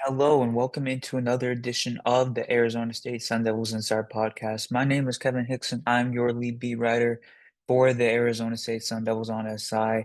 Hello and welcome into another edition of the Arizona State Sun Devils Insider Podcast. My name is Kevin Hickson. I'm your lead beat writer for the Arizona State Sun Devils on SI,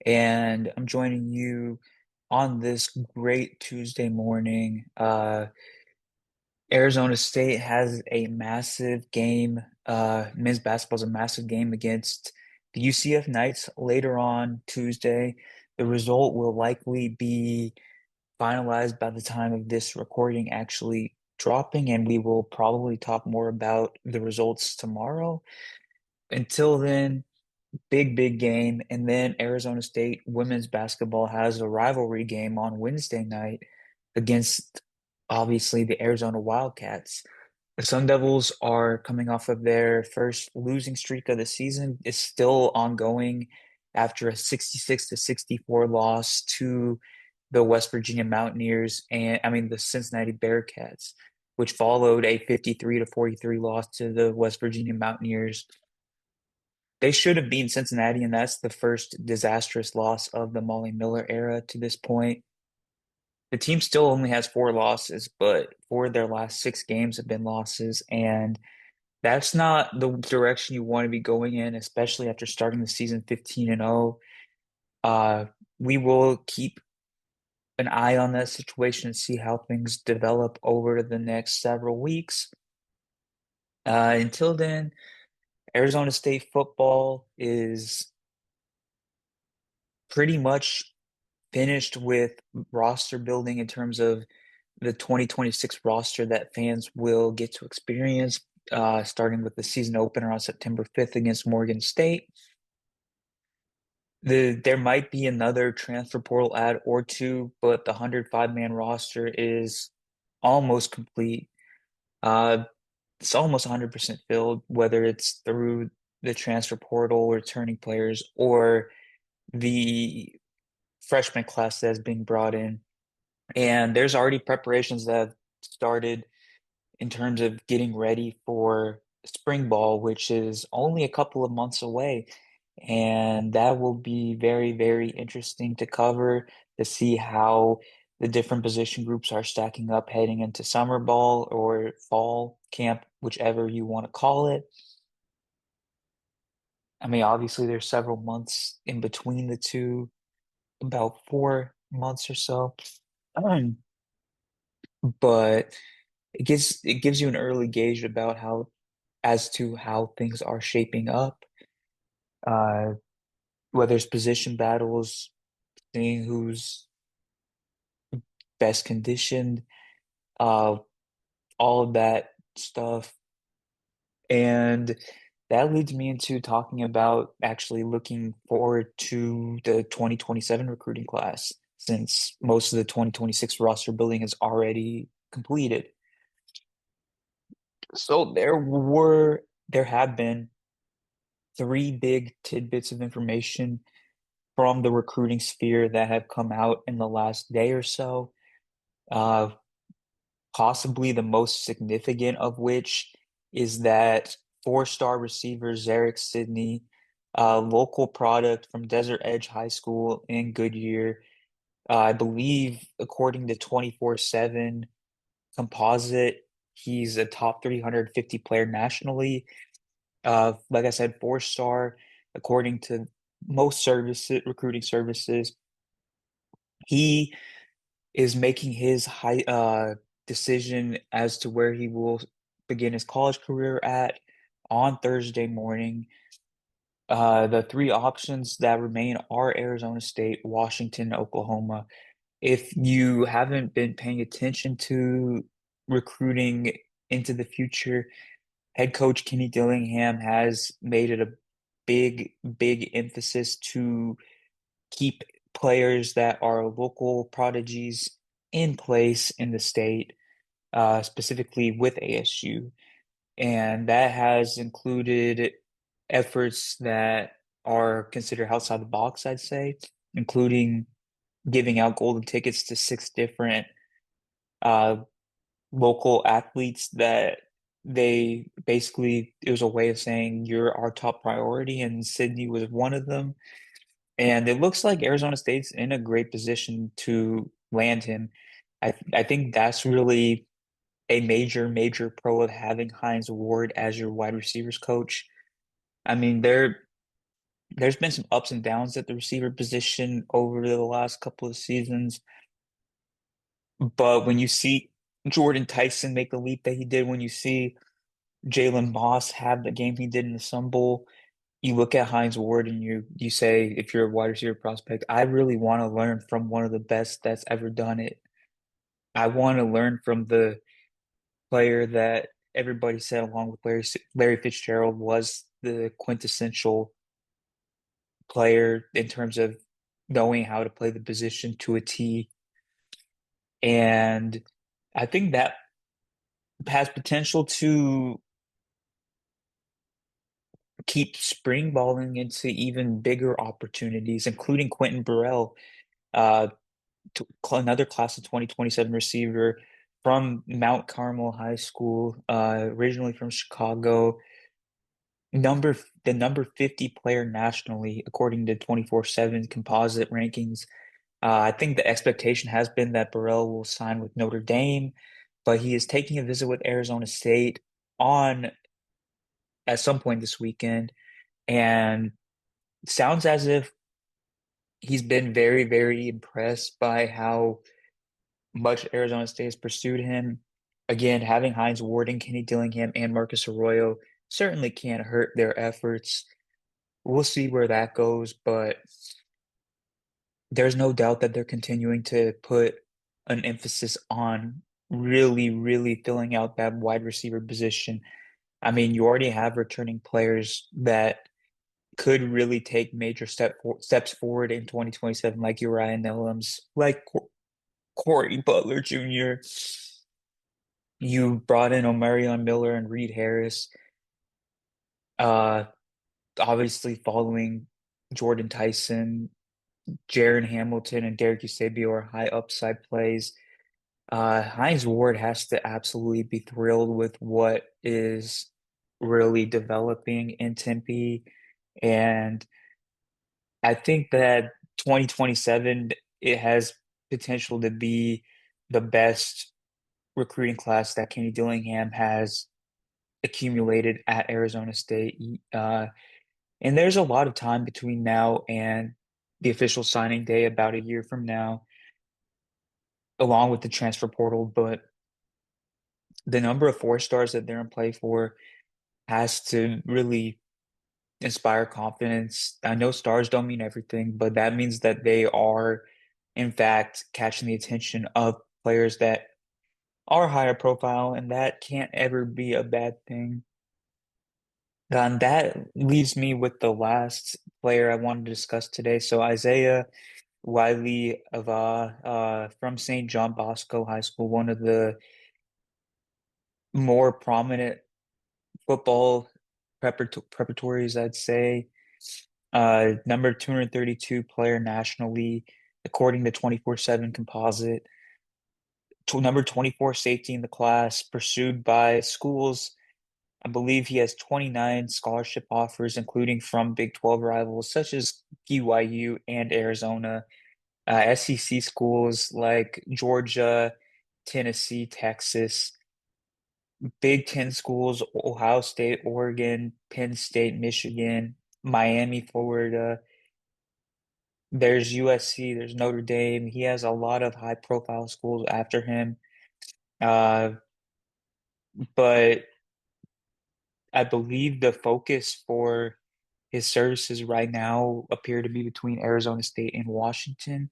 and I'm joining you on this great Tuesday morning. Arizona State has a massive game. Men's basketball is a massive game against the UCF Knights later on Tuesday. The result will likely be finalized by the time of this recording actually dropping, and we will probably talk more about the results tomorrow. Until then, big game. And then Arizona State women's basketball has a rivalry game on Wednesday night against obviously the Arizona Wildcats. The Sun Devils are coming off of their first losing streak of the season. It's still ongoing after a 66 to 64 loss to the West Virginia Mountaineers and the Cincinnati Bearcats, which followed a 53 to 43 loss to the West Virginia Mountaineers. They should have beaten Cincinnati, and that's the first disastrous loss of the Molly Miller era to this point. The team still only has four losses, but four of their last six games have been losses, and that's not the direction you want to be going in, especially after starting the season 15 and 0. We will keep an eye on that situation and see how things develop over the next several weeks. Until then, Arizona State football is pretty much finished with roster building in terms of the 2026 roster that fans will get to experience, starting with the season opener on September 5th against Morgan State. There might be another transfer portal ad or two, but the 105-man roster is almost complete. Uh, it's almost 100% filled, whether it's through the transfer portal, returning players, or the freshman class that has been brought in. And there's already preparations that have started in terms of getting ready for spring ball, which is only a couple of months away. And that will be very interesting to cover to see how the different position groups are stacking up heading into summer ball or fall camp, whichever you want to call it. Obviously, there's several months in between the two, about 4 months or so. Um, but it gives you an early gauge about how as to how things are shaping up, uh, whether it's position battles, seeing who's best conditioned, uh, all of that stuff. And that leads me into talking about actually looking forward to the 2027 recruiting class, since most of the 2026 roster building is already completed. So there have been three big tidbits of information from the recruiting sphere that have come out in the last day or so. Uh, Possibly the most significant of which is that four-star receiver Zarek Sidney, a local product from Desert Edge High School in Goodyear, I believe according to 24/7 Composite, he's a top 350 player nationally. Like I said, four-star according to most recruiting services. He is making his high decision as to where he will begin his college career at on Thursday morning. The three options that remain are Arizona State, Washington, Oklahoma. If you haven't been paying attention to recruiting into the future, head coach Kenny Dillingham has made it a big emphasis to keep players that are local prodigies in place in the state, specifically with ASU. And that has included efforts that are considered outside the box, I'd say, including giving out golden tickets to six different uh, local athletes that it was a way of saying you're our top priority, and Sydney was one of them. And it looks like Arizona State's in a great position to land him. I think that's really a major pro of having Hines Ward as your wide receivers coach. I mean, there's been some ups and downs at the receiver position over the last couple of seasons, but when you see Jordan Tyson make the leap that he did, when you see Jalen Moss have the game he did in the Sun Bowl, you look at Hines Ward and you say, if you're a wide receiver prospect, I really want to learn from one of the best that's ever done it. I want to learn from the player that everybody said, along with Larry Fitzgerald, was the quintessential player in terms of knowing how to play the position to a T. And I think that has potential to keep springballing into even bigger opportunities, including Quentin Burrell, uh, another class of 2027 receiver from Mount Carmel High School, originally from Chicago, the number 50 player nationally, according to 24/7 composite rankings. I think the expectation has been that Burrell will sign with Notre Dame, but he is taking a visit with Arizona State on at some point this weekend, and sounds as if he's been very impressed by how much Arizona State has pursued him. Again, having Hines Ward and Kenny Dillingham and Marcus Arroyo certainly can't hurt their efforts. We'll see where that goes, but there's no doubt that they're continuing to put an emphasis on really filling out that wide receiver position. I mean, you already have returning players that could really take major steps forward in 2027, like Uriah Nellums, like Corey Butler Jr. You brought in Omarion Miller and Reed Harris. Uh, Obviously following Jordan Tyson, Jaron Hamilton, and Derek Eusebio are high upside plays. Hines Ward has to absolutely be thrilled with what is really developing in Tempe. And I think that 2027, it has potential to be the best recruiting class that Kenny Dillingham has accumulated at Arizona State. And there's a lot of time between now and the official signing day, about a year from now, along with the transfer portal. But the number of four stars that they're in play for has to really inspire confidence. I know stars don't mean everything, but that means that they are, in fact, catching the attention of players that are higher profile, and that can't ever be a bad thing. And that leaves me with the last player I wanted to discuss today. So Isaiah Wiley Ava, from St. John Bosco High School, one of the more prominent football preparatories, I'd say. Number 232 player nationally, according to 24/7 composite. Number 24 safety in the class, pursued by schools. I believe he has 29 scholarship offers, including from Big 12 rivals such as BYU and Arizona. SEC schools like Georgia, Tennessee, Texas, Big Ten schools, Ohio State, Oregon, Penn State, Michigan, Miami, Florida. There's USC, there's Notre Dame. He has a lot of high profile schools after him. Uh, but I believe the focus for his services right now appear to be between Arizona State and Washington.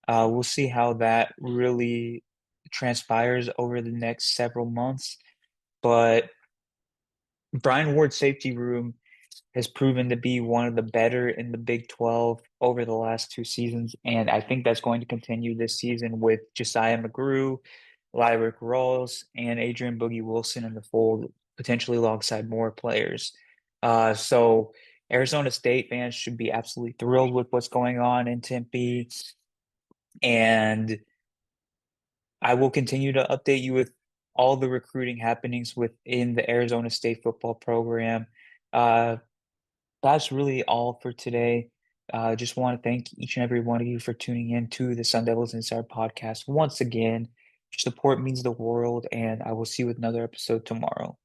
We'll see how that really transpires over the next several months. But Brian Ward's safety room has proven to be one of the better in the Big 12 over the last two seasons. And I think that's going to continue this season with Josiah McGrew, Lyric Rawls, and Adrian Boogie Wilson in the fold, potentially alongside more players. So Arizona State fans should be absolutely thrilled with what's going on in Tempe. And I will continue to update you with all the recruiting happenings within the Arizona State football program. Uh, that's really all for today. Just want to thank each and every one of you for tuning in to the Sun Devils Insider podcast once again. Your support means the world, and I will see you with another episode tomorrow.